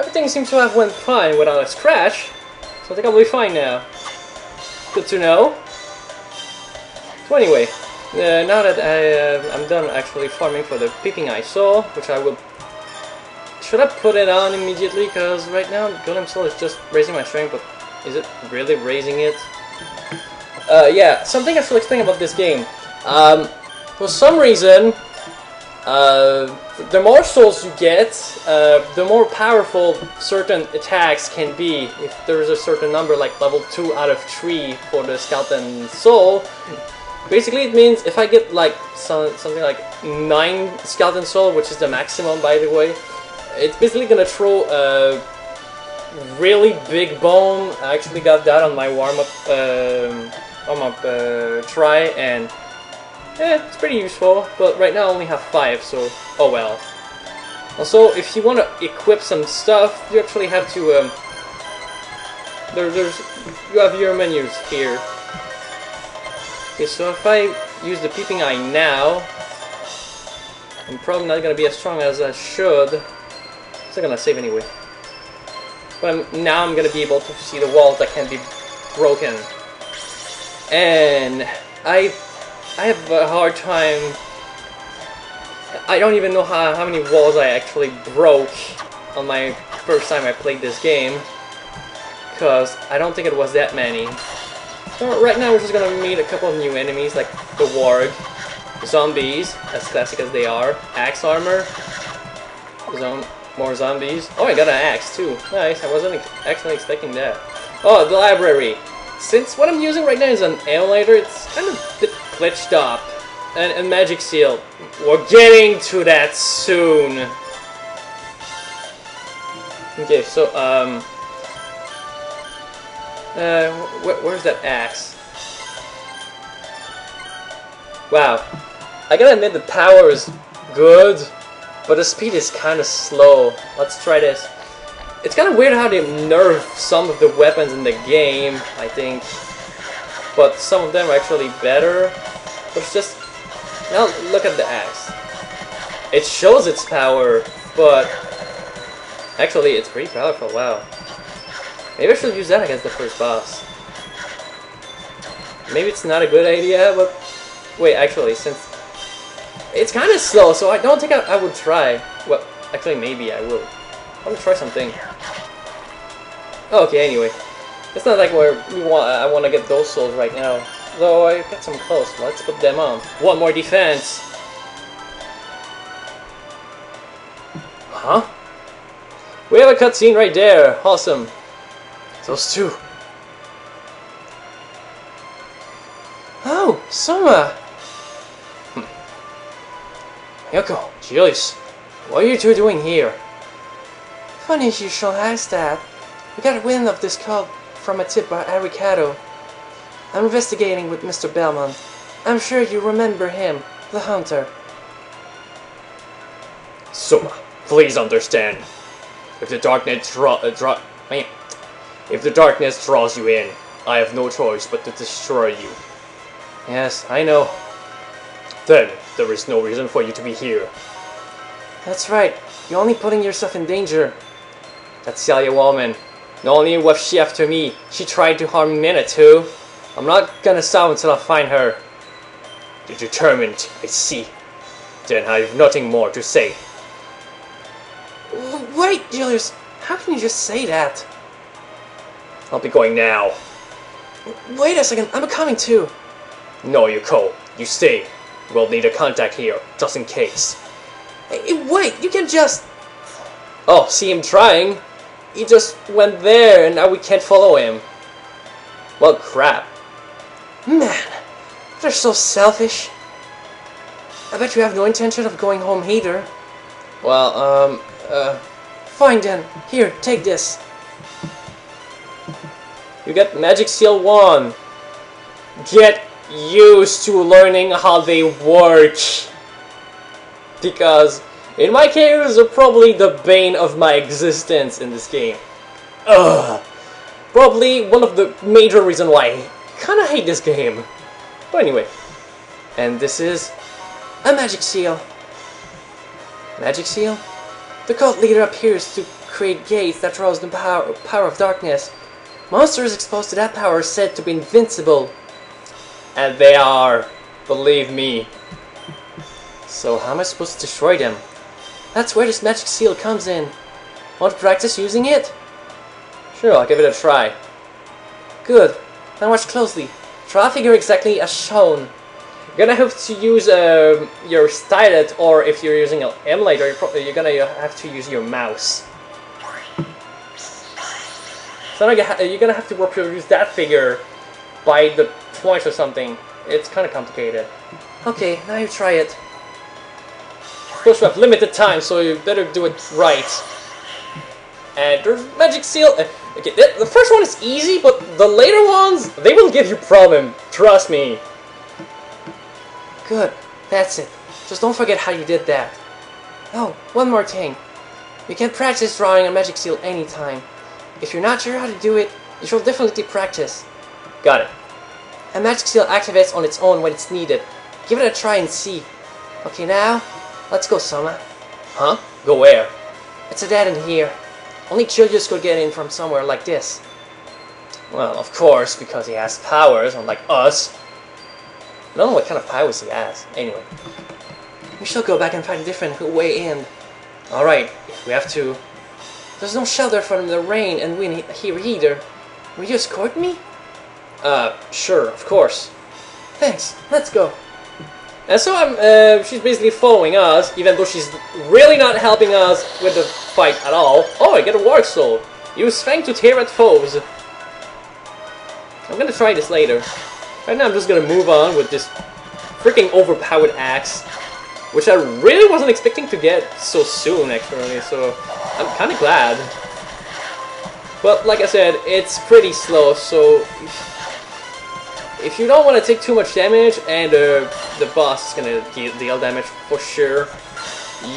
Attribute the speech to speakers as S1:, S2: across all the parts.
S1: everything seems to have went fine without a scratch, so I think I'll be fine now. Good to know. So anyway, now that I'm done actually farming for the Peeping Eye Soul, which I will... Should I put it on immediately? Because right now Golem Soul is just raising my strength, but is it really raising it? Yeah, something I should explain about this game. For some reason, the more souls you get, the more powerful certain attacks can be. If there's a certain number, like level 2 out of 3 for the Skeleton Soul, basically it means if I get like something like 9 Skeleton Soul, which is the maximum by the way, it's basically gonna throw a really big bone. I actually got that on my warm-up try, and it's pretty useful, but right now I only have 5, so oh well. Also, if you want to equip some stuff, you actually have to, you have your menus here. Okay, so if I use the Peeping Eye now, I'm probably not going to be as strong as I should. I'm still going to save anyway. But now I'm going to be able to see the walls that can be broken. And I have a hard time. I don't even know how many walls I actually broke on my first time I played this game, because I don't think it was that many. So right now we're just gonna meet a couple of new enemies like the Warg, zombies, as classic as they are, axe armor, more zombies. Oh, I got an axe too. Nice. I wasn't actually expecting that. Oh, the library. Since what I'm using right now is an emulator, it's kind of a bit glitched up. And magic seal. We're getting to that soon. Okay, so where's that axe? Wow, I gotta admit the power is good, but the speed is kind of slow. Let's try this. It's kind of weird how they nerf some of the weapons in the game, I think, but some of them are actually better. But it's just, now look at the axe. It shows its power, but actually it's pretty powerful. Wow. Maybe I should use that against the first boss. Maybe it's not a good idea, but wait, actually, since it's kind of slow, so I don't think I would try. Well, actually, maybe I will. I'm gonna try something. Okay, anyway, it's not like I want to get those souls right now. Though I got some close. Let's put them on. One more defense. Huh? We have a cutscene right there. Awesome. Those two. Oh, Soma. Yoko, Julius, what are you two doing here?
S2: Funny you should ask that. We got wind of this cult from a tip by Arikado. I'm investigating with Mr. Belmont. I'm sure you remember him, the hunter.
S1: Soma, please understand. If the darkness draws you in, I have no choice but to destroy you.
S2: Yes, I know.
S1: Then there is no reason for you to be here.
S2: That's right. You're only putting yourself in danger.
S1: That silly woman. Not only was she after me, she tried to harm Mina too. I'm not gonna stop until I find her. You're determined, I see. Then I have nothing more to say.
S2: Wait, Julius, how can you just say that?
S1: I'll be going now.
S2: Wait a second, I'm coming too.
S1: No, Yuko, you stay. We'll need a contact here, just in case.
S2: Hey, wait, you can just...
S1: Oh, see him trying? He just went there and now we can't follow him. Well, crap.
S2: Man, they're so selfish. I bet you have no intention of going home either.
S1: Well,
S2: Fine then. Here, take this.
S1: You get Magic Seal 1. Get used to learning how they work. Because, in my case, they're probably the bane of my existence in this game. Ugh. Probably one of the major reasons why I kinda hate this game. But anyway. And this is
S2: a magic seal.
S1: Magic Seal?
S2: The cult leader appears to create gates that draws the power of darkness. Monsters exposed to that power are said to be invincible.
S1: And they are, believe me.
S2: So how am I supposed to destroy them? That's where this magic seal comes in. Want to practice using it?
S1: Sure, I'll give it a try.
S2: Good. Now watch closely. Try to figure exactly as shown.
S1: You're gonna have to use your stylet, or if you're using an emulator, you're gonna have to use your mouse. So now you're gonna have to reproduce that figure by the points or something. It's kind of complicated.
S2: Okay, now you try it.
S1: Of course, we have limited time, so you better do it right. And there's magic seal. Okay, the first one is easy, but the later ones, they will give you problem. Trust me.
S2: Good, that's it. Just don't forget how you did that. Oh, one more thing. You can practice drawing a magic seal anytime. If you're not sure how to do it, you should definitely practice.
S1: Got it.
S2: A magic seal activates on its own when it's needed. Give it a try and see. Okay, now, let's go, Soma.
S1: Huh? Go where?
S2: It's a dead end here. Only Julius could get in from somewhere like this.
S1: Well, of course, because he has powers, unlike us. I don't know what kind of powers he has. Anyway.
S2: We shall go back and find a different way in.
S1: Alright, if we have to.
S2: There's no shelter from the rain and wind here either. Will you escort me?
S1: Sure, of course.
S2: Thanks, let's go.
S1: And so she's basically following us, even though she's really not helping us with the fight at all. Oh, I get a Warg soul. Use strength to tear at foes. I'm gonna try this later. Right now I'm just gonna move on with this freaking overpowered axe, which I really wasn't expecting to get so soon actually, so I'm kinda glad. But like I said, it's pretty slow, so if you don't want to take too much damage, and the boss is going to deal damage for sure,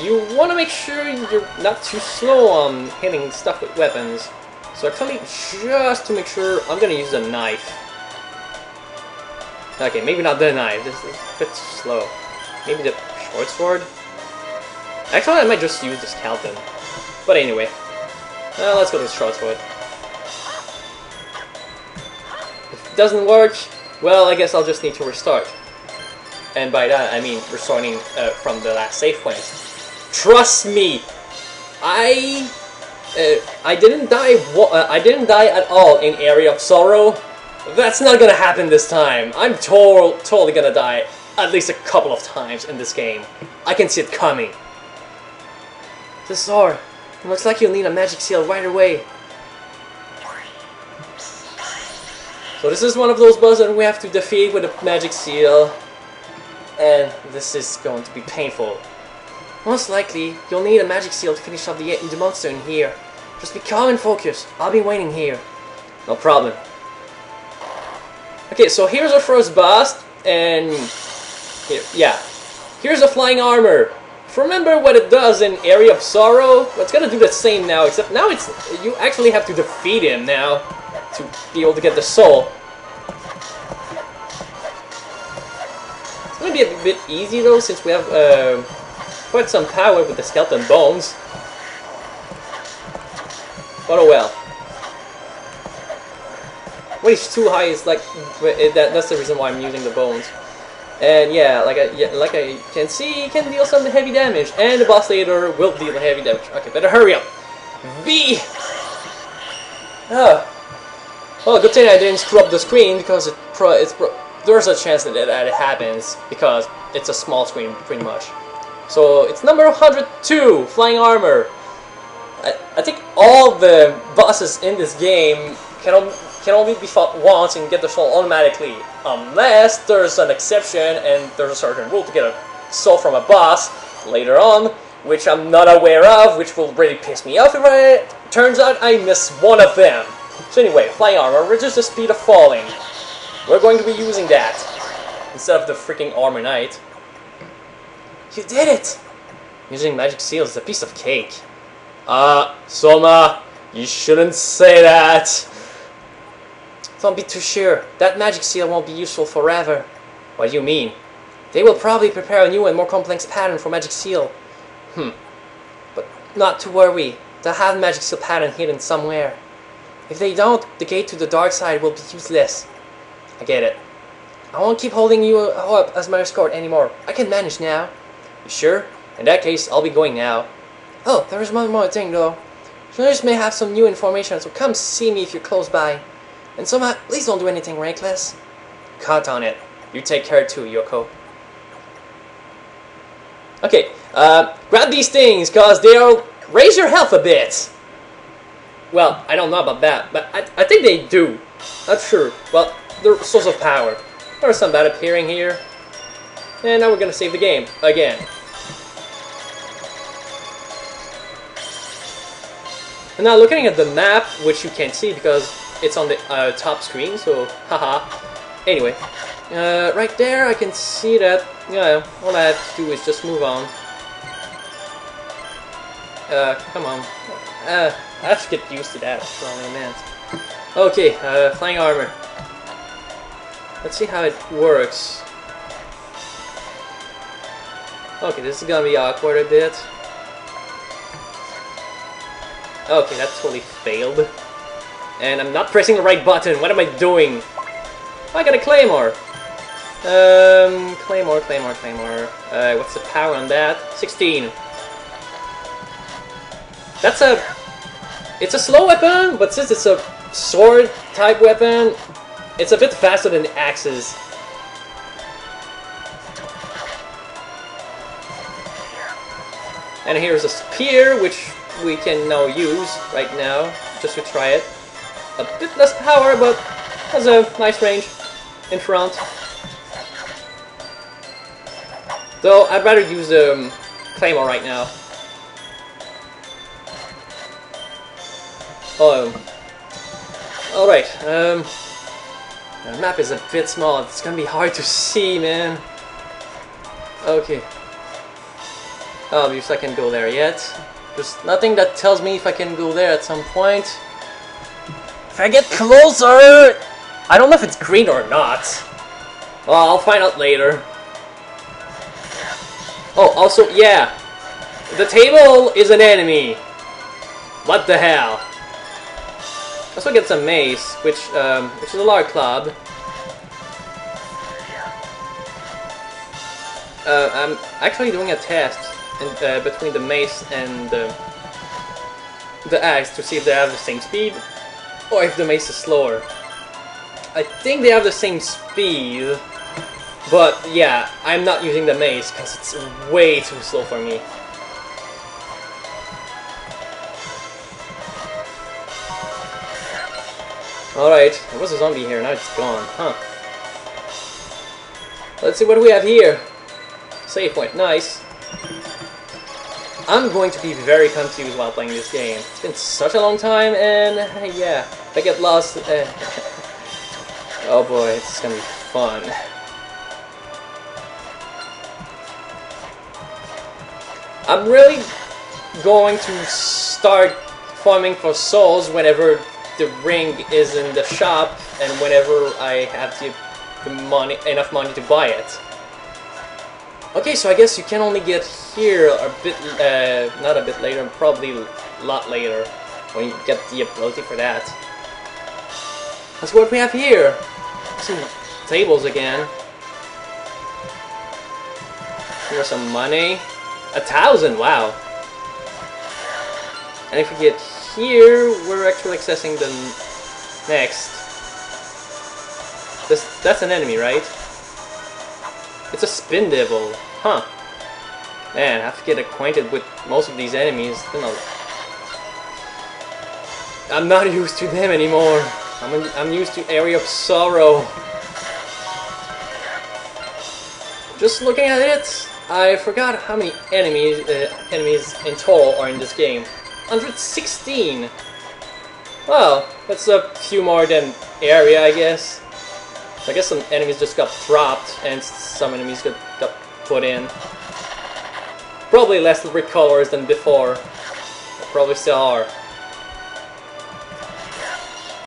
S1: you want to make sure you're not too slow on hitting stuff with weapons. So actually, just to make sure, I'm going to use a knife. Okay, maybe not the knife, this is a bit slow. Maybe the short sword? Actually, I might just use the skeleton. But anyway, let's go to the short sword. If it doesn't work, well, I guess I'll just need to restart. And by that, I mean restarting from the last save point. Trust me, I didn't die. I didn't die at all in Aria of Sorrow. That's not gonna happen this time. I'm totally gonna die at least a couple of times in this game. I can see it coming.
S2: The sword. It looks like you'll need a magic seal right away.
S1: So this is one of those bosses that we have to defeat with a magic seal, and this is going to be painful.
S2: Most likely, you'll need a magic seal to finish off the monster in here. Just be calm and focused. I'll be waiting here.
S1: No problem. Okay, so here's our first boss, and here's the flying armor. Remember what it does in Aria of Sorrow? Well, it's gonna do the same now, except now you actually have to defeat him now to be able to get the soul. It's gonna be a bit easy though, since we have quite some power with the skeleton bones. But oh well. When he's too high, it's like that's the reason why I'm using the bones. And yeah, like I can see, he can deal some heavy damage, and the boss later will deal heavy damage. Okay, better hurry up. V. Well, good thing I didn't screw up the screen, because there's a chance that it happens, because it's a small screen, pretty much. So, it's number 102, Flying Armor. I think all the bosses in this game can only be fought once and get the soul automatically, unless there's an exception and there's a certain rule to get a soul from a boss later on, which I'm not aware of, which will really piss me off if it turns out I miss one of them. So anyway, Flying Armor reduces the speed of falling. We're going to be using that instead of the freaking Armor Knight.
S2: You did it!
S1: Using magic seals is a piece of cake. Soma, you shouldn't say that.
S2: Don't be too sure. That magic seal won't be useful forever.
S1: What do you mean?
S2: They will probably prepare a new and more complex pattern for magic seal.
S1: But
S2: not to worry. They'll have magic seal pattern hidden somewhere. If they don't, the gate to the dark side will be useless.
S1: I get it.
S2: I won't keep holding you up as my escort anymore. I can manage now.
S1: You sure? In that case, I'll be going now.
S2: Oh, there is one more thing though. Journalists may have some new information, so come see me if you're close by. And somehow, please don't do anything reckless.
S1: Count on it. You take care too, Yoko. Okay, grab these things, cause they'll raise your health a bit. Well, I don't know about that, but I think they do. Not sure. Well, they're a source of power. There's some bad appearing here. And now we're gonna save the game again. And now looking at the map, which you can't see because it's on the top screen, so haha. Anyway, right there I can see that, yeah, all I have to do is just move on. Come on. I have to get used to that, that's all I meant. Okay, flying armor. Let's see how it works. Okay, this is gonna be awkward a bit. Okay, that totally failed. And I'm not pressing the right button. What am I doing? Oh, I got a claymore. Claymore. What's the power on that? 16. It's a slow weapon, but since it's a sword type weapon, it's a bit faster than the axes. And here's a spear, which we can now use right now, just to try it. A bit less power, but has a nice range in front. Though I'd rather use Claymore right now. Alright, the map is a bit small, it's gonna be hard to see, man. Okay. Obviously I can't go there yet. There's nothing that tells me if I can go there at some point. If I get closer! I don't know if it's green or not. Well, I'll find out later. Oh, also, yeah. The table is an enemy. What the hell? Let's look at some mace, which is a large club. I'm actually doing a test between the mace and the axe to see if they have the same speed, or if the mace is slower. I think they have the same speed, but yeah, I'm not using the mace because it's way too slow for me. Alright, there was a zombie here, now it's gone, huh? Let's see what we have here. Save point, nice. I'm going to be very confused while playing this game. It's been such a long time, and yeah, if I get lost, oh boy, it's gonna be fun. I'm really going to start farming for souls whenever the ring is in the shop and whenever I have enough money to buy it. Okay, so I guess you can only get here a bit, not a bit later, probably a lot later, when you get the ability for that. That's what we have here. Some tables again. Here's some money. 1,000, wow. And if we get here, we're actually accessing the next. That's an enemy, right? It's a spin devil, huh? Man, I have to get acquainted with most of these enemies. You know, I'm not used to them anymore. I'm used to Aria of Sorrow. Just looking at it, I forgot how many enemies in total are in this game. 116. Well, that's a few more than Aria, I guess. I guess some enemies just got dropped, and some enemies got put in. Probably less recolors than before. They probably still are.